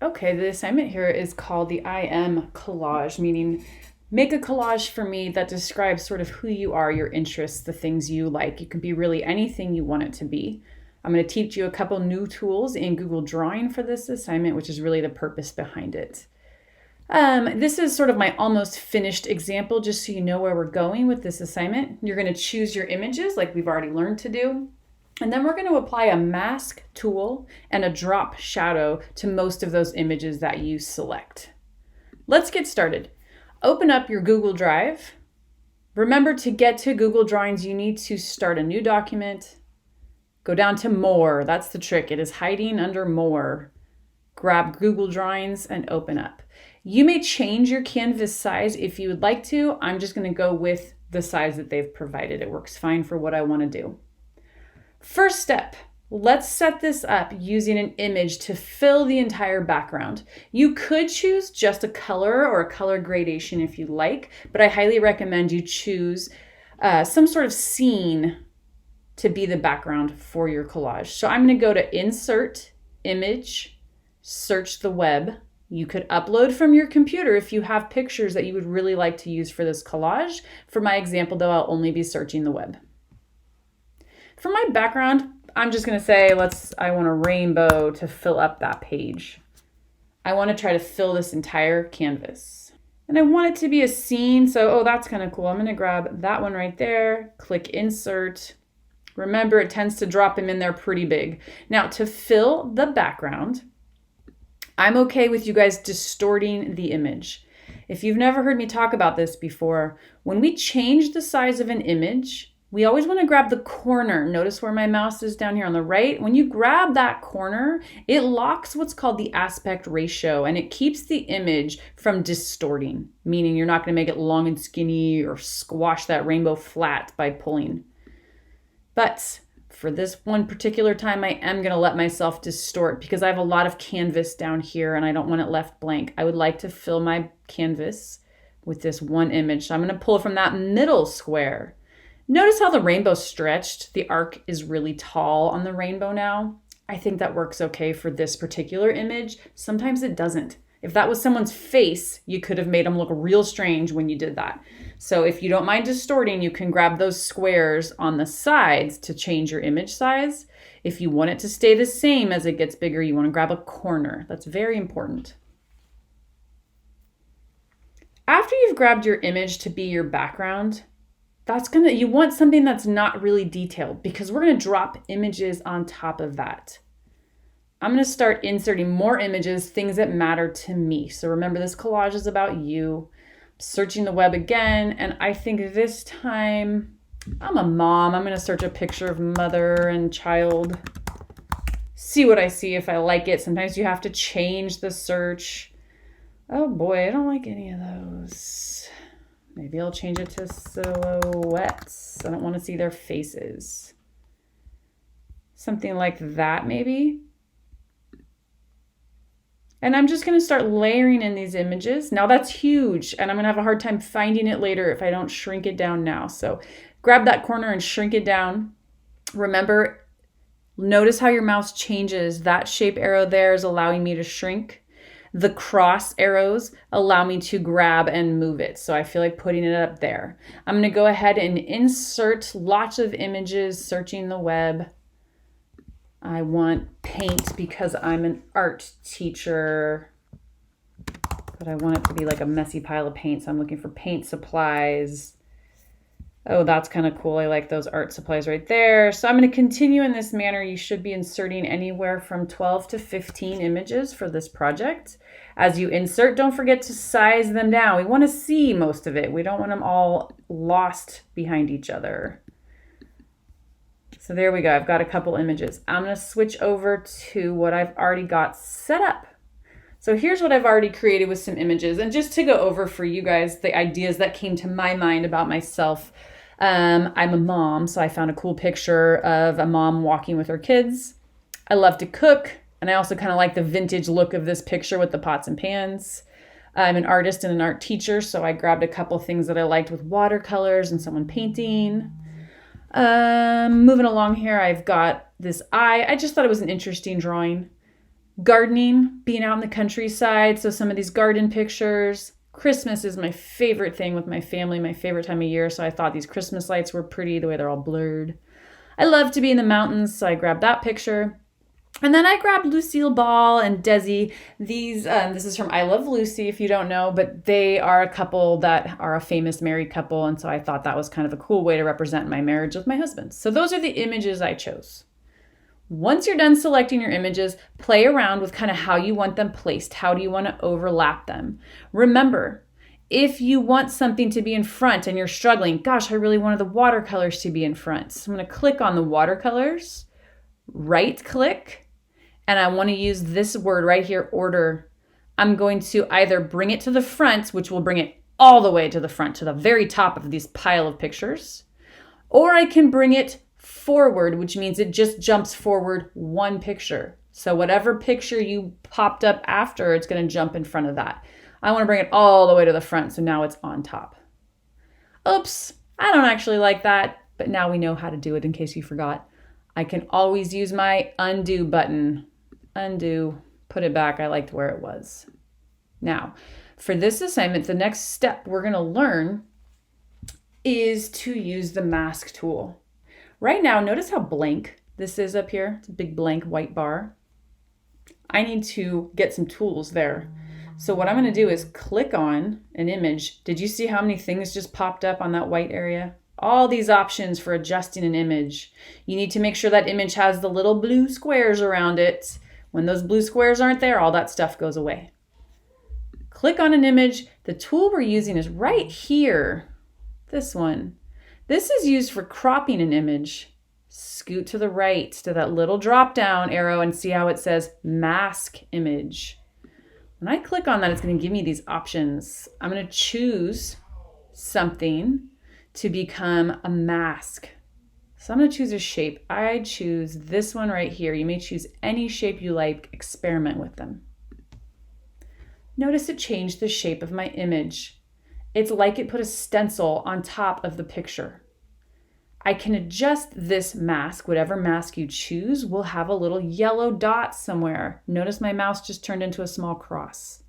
Okay, the assignment here is called the I am collage, meaning make a collage for me that describes sort of who you are, your interests, the things you like. It can be really anything you want it to be. I'm going to teach you a couple new tools in Google Drawing for this assignment, which is really the purpose behind it. This is sort of my almost finished example, just so you know where we're going with this assignment. You're going to choose your images like we've already learned to do. And then we're going to apply a mask tool and a drop shadow to most of those images that you select. Let's get started. Open up your Google Drive. Remember, to get to Google Drawings, you need to start a new document. Go down to More. That's the trick. It is hiding under More. Grab Google Drawings and open up. You may change your canvas size if you would like to. I'm just going to go with the size that they've provided. It works fine for what I want to do. First step, let's set this up using an image to fill the entire background. You could choose just a color or a color gradation if you like, but I highly recommend you choose some sort of scene to be the background for your collage. So I'm going to go to Insert, Image, Search the Web. You could upload from your computer if you have pictures that you would really like to use for this collage. For my example, though, I'll only be searching the web. For my background, I'm just going to say, I want a rainbow to fill up that page. I want to try to fill this entire canvas. And I want it to be a scene, so, that's kind of cool. I'm going to grab that one right there, click Insert. Remember, it tends to drop them in there pretty big. Now, to fill the background, I'm okay with you guys distorting the image. If you've never heard me talk about this before, when we change the size of an image, we always want to grab the corner. Notice where my mouse is down here on the right. When you grab that corner, it locks what's called the aspect ratio, and it keeps the image from distorting, meaning you're not going to make it long and skinny or squash that rainbow flat by pulling. But for this one particular time, I am going to let myself distort because I have a lot of canvas down here and I don't want it left blank. I would like to fill my canvas with this one image. So I'm going to pull from that middle square. Notice how the rainbow stretched. The arc is really tall on the rainbow now. I think that works okay for this particular image. Sometimes it doesn't. If that was someone's face, you could have made them look real strange when you did that. So if you don't mind distorting, you can grab those squares on the sides to change your image size. If you want it to stay the same as it gets bigger, you want to grab a corner. That's very important. After you've grabbed your image to be your background, you want something that's not really detailed because we're going to drop images on top of that. I'm going to start inserting more images, things that matter to me. So remember, this collage is about you. Searching the web again, and I think this time I'm a mom. I'm going to search a picture of mother and child. See what I see, if I like it. Sometimes you have to change the search. Oh boy, I don't like any of those. Maybe I'll change it to silhouettes. I don't want to see their faces. Something like that, maybe. And I'm just going to start layering in these images. Now that's huge, and I'm going to have a hard time finding it later if I don't shrink it down now. So grab that corner and shrink it down. Remember, notice how your mouse changes. That shape arrow there is allowing me to shrink. The cross arrows allow me to grab and move it. So I feel like putting it up there. I'm going to go ahead and insert lots of images, searching the web. I want paint because I'm an art teacher, but I want it to be like a messy pile of paint. So I'm looking for paint supplies. Oh, that's kind of cool. I like those art supplies right there. So I'm going to continue in this manner. You should be inserting anywhere from 12 to 15 images for this project. As you insert, don't forget to size them down. We want to see most of it. We don't want them all lost behind each other. So there we go. I've got a couple images. I'm going to switch over to what I've already got set up. So here's what I've already created with some images. And just to go over for you guys, the ideas that came to my mind about myself. I'm a mom, so I found a cool picture of a mom walking with her kids. I love to cook, and I also kind of like the vintage look of this picture with the pots and pans. I'm an artist and an art teacher, so I grabbed a couple things that I liked with watercolors and someone painting. Moving along here, I've got this eye. I just thought it was an interesting drawing. Gardening, being out in the countryside. So some of these garden pictures. Christmas is my favorite thing with my family, my favorite time of year. So I thought these Christmas lights were pretty, the way they're all blurred. I love to be in the mountains, so I grabbed that picture. And then I grabbed Lucille Ball and Desi. This is from I Love Lucy, if you don't know, but they are a couple that are a famous married couple. And so I thought that was kind of a cool way to represent my marriage with my husband. So those are the images I chose. Once you're done selecting your images, play around with kind of how you want them placed. How do you want to overlap them? Remember, if you want something to be in front and you're struggling, gosh, I really wanted the watercolors to be in front. So I'm going to click on the watercolors, right click, and I want to use this word right here, order. I'm going to either bring it to the front, which will bring it all the way to the front, to the very top of this pile of pictures, or I can bring it forward, which means it just jumps forward one picture. So whatever picture you popped up after, it's going to jump in front of that. I want to bring it all the way to the front, so now it's on top. Oops, I don't actually like that, but now we know how to do it in case you forgot. I can always use my undo button. Undo, put it back. I liked where it was. Now, for this assignment, the next step we're going to learn is to use the mask tool. Right now, notice how blank this is up here. It's a big blank white bar. I need to get some tools there. So what I'm going to do is click on an image. Did you see how many things just popped up on that white area? All these options for adjusting an image. You need to make sure that image has the little blue squares around it. When those blue squares aren't there, all that stuff goes away. Click on an image. The tool we're using is right here. This one. This is used for cropping an image. Scoot to the right to that little drop down arrow and see how it says mask image. When I click on that, it's going to give me these options. I'm going to choose something to become a mask. So I'm going to choose a shape. I choose this one right here. You may choose any shape you like. Experiment with them. Notice it changed the shape of my image. It's like it put a stencil on top of the picture. I can adjust this mask. Whatever mask you choose will have a little yellow dot somewhere. Notice my mouse just turned into a small cross.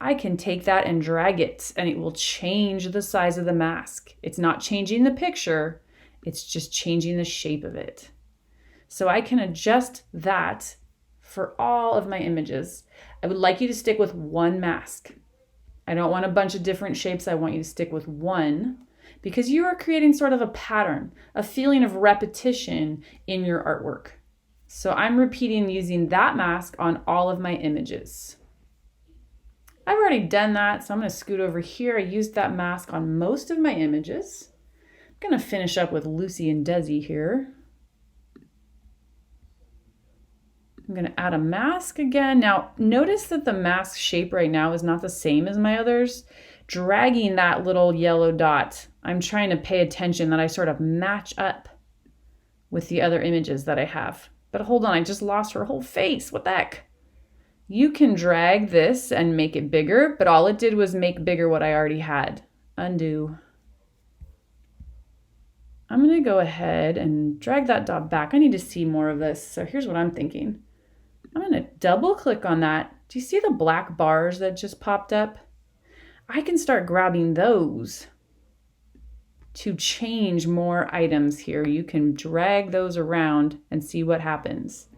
I can take that and drag it, and it will change the size of the mask. It's not changing the picture. It's just changing the shape of it. So I can adjust that for all of my images. I would like you to stick with one mask. I don't want a bunch of different shapes. I want you to stick with one because you are creating sort of a pattern, a feeling of repetition in your artwork. So I'm repeating using that mask on all of my images. I've already done that, so I'm going to scoot over here. I used that mask on most of my images. I'm going to finish up with Lucy and Desi here. I'm going to add a mask again. Now, notice that the mask shape right now is not the same as my others. Dragging that little yellow dot, I'm trying to pay attention that I sort of match up with the other images that I have. But hold on, I just lost her whole face. What the heck? You can drag this and make it bigger, but all it did was make bigger what I already had. Undo. I'm going to go ahead and drag that dot back. I need to see more of this. So here's what I'm thinking. I'm going to double click on that. Do you see the black bars that just popped up? I can start grabbing those to change more items here. You can drag those around and see what happens.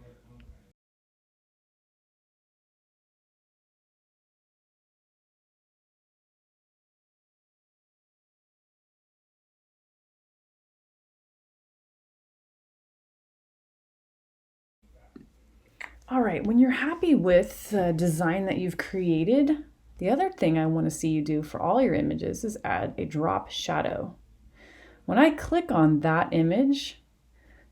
All right, when you're happy with the design that you've created, the other thing I want to see you do for all your images is add a drop shadow. When I click on that image,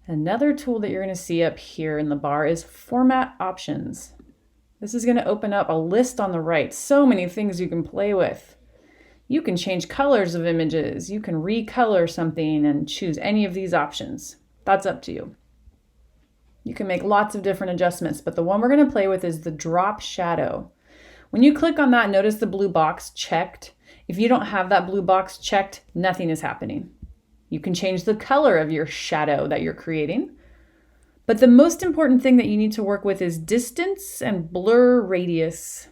another tool that you're going to see up here in the bar is Format Options. This is going to open up a list on the right. So many things you can play with. You can change colors of images. You can recolor something and choose any of these options. That's up to you. You can make lots of different adjustments, but the one we're going to play with is the drop shadow. When you click on that, notice the blue box checked. If you don't have that blue box checked, nothing is happening. You can change the color of your shadow that you're creating, But the most important thing that you need to work with is distance and blur radius.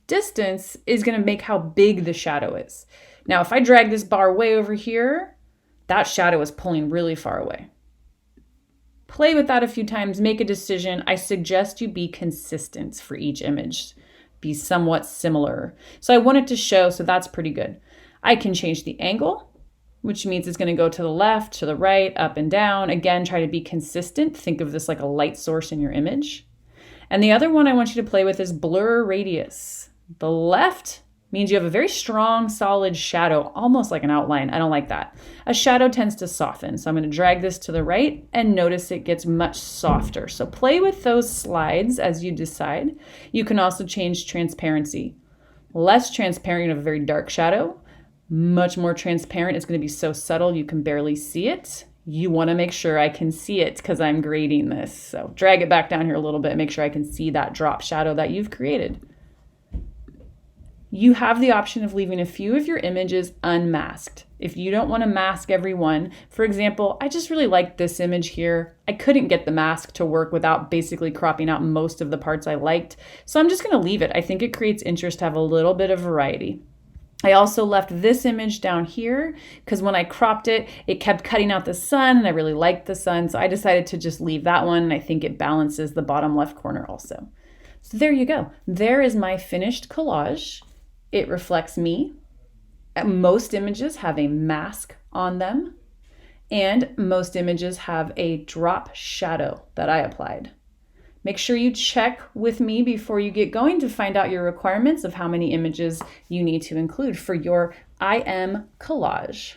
Distance is going to make how big the shadow is. Now, if I drag this bar way over here, that shadow is pulling really far away. Play with that a few times, make a decision. I suggest you be consistent for each image, be somewhat similar. So I want it to show, so that's pretty good. I can change the angle, which means it's going to go to the left, to the right, up and down. Again, try to be consistent. Think of this like a light source in your image. And the other one I want you to play with is blur radius. The left means you have a very strong, solid shadow, almost like an outline. I don't like that. A shadow tends to soften. So I'm going to drag this to the right and notice it gets much softer. So play with those slides as you decide. You can also change transparency. Less transparent, you have a very dark shadow. Much more transparent, it's going to be so subtle you can barely see it. You want to make sure I can see it because I'm grading this. So drag it back down here a little bit, make sure I can see that drop shadow that you've created. You have the option of leaving a few of your images unmasked. If you don't want to mask every one, for example, I just really like this image here. I couldn't get the mask to work without basically cropping out most of the parts I liked. So I'm just going to leave it. I think it creates interest to have a little bit of variety. I also left this image down here because when I cropped it, it kept cutting out the sun and I really liked the sun. So I decided to just leave that one. And I think it balances the bottom left corner also. So there you go. There is my finished collage. It reflects me. Most images have a mask on them, and most images have a drop shadow that I applied. Make sure you check with me before you get going to find out your requirements of how many images you need to include for your I Am collage.